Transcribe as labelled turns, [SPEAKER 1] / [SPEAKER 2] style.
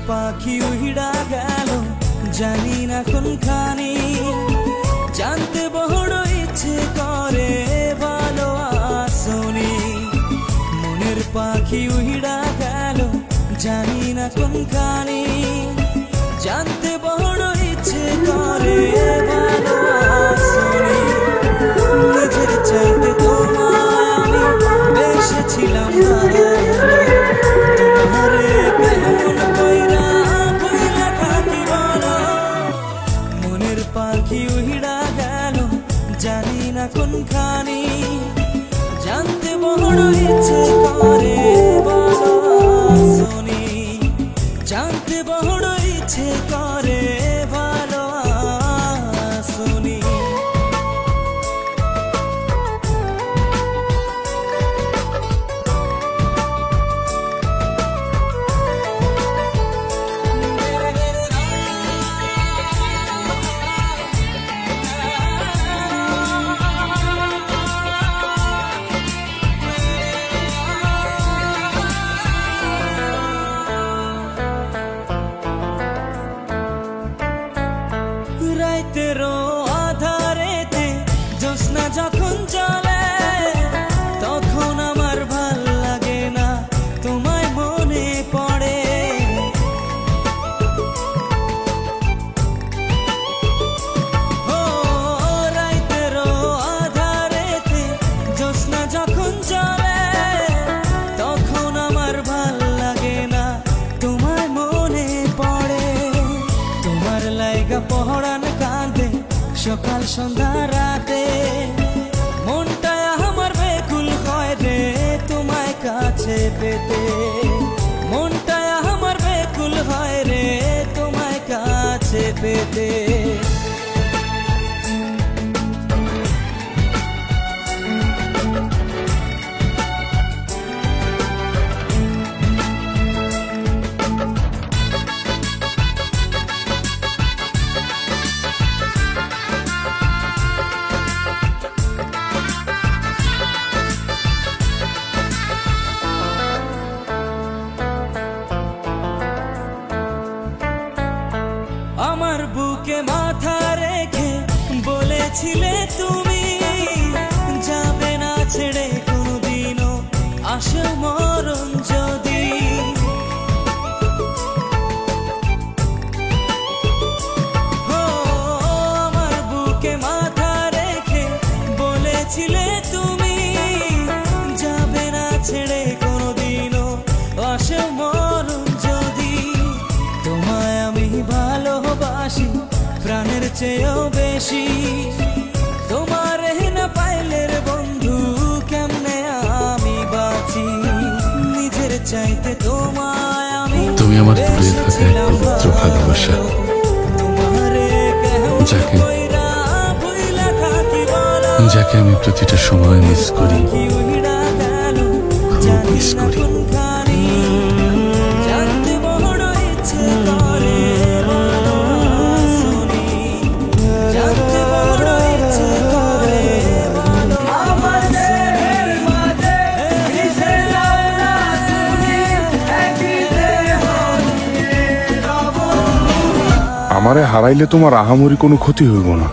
[SPEAKER 1] পাখি উড়া গেল জানি না কোনখানি, জানতে বড় ইচ্ছে করে ভালো আসনি। মনের পাখি উড়া গেল জানি না কোনখানি, জানতে বড় ইচ্ছে করে ভালো আসনি। নিজের চাইতে তোমায় আমি বেসেছিলাম তোমারে কেমন কইরা ভুইলা থাকি বলো। মনের পাখি উড়া গেল জানি না কোনখানি, জানতে বড় ইচ্ছে করে বলো আসনি। জানতে বড় ইচ্ছে করে ভালো আসনি। রাইতেরও আধারেতে জ্যোৎস্না যখন চলে, তখন আমার ভাল লাগে না তোমায় মনে পড়ে। ও রাইতেরও আধারেতে জ্যোৎস্না যখন চলে, তখন আমার ভাল লাগে না তোমায় মনে পড়ে। তোমার লাইগা পহরান কাঁদে সকাল সন্ধ্যা রাতে, মনটা আমার বেকুল হয় রে তোমায় কাছে পেতে। মনটা আমার বেকুল হয় রে তোমায় কাছে পেতে। আমার বুকে মাথা রেখে বলেছিলে তুমি, যাবে না ছেড়ে কোনোদিনও আসে মরণ যদি। ও আমার বুকে মাথা রেখে বলেছিলে তুমি, যাবে না ছেড়ে কোনোদিনও আসে মরণ যদি। তোমায় আমি ভালোবাসি প্রাণের চেয়েও বেশি, তোমার না পাইলে রে বন্ধু কেমনে আমি বাঁচি। নিজের চাইতে তোমায় আমি
[SPEAKER 2] তুমি আমার দূরে থাকা এক পবিত্র ভালোবাসা, যাকে আমি প্রতিটা সময় মিস করি, খুব মিস করি।
[SPEAKER 3] আমারে হারাইলে তোমার আহামরি কোনো ক্ষতি হইব না।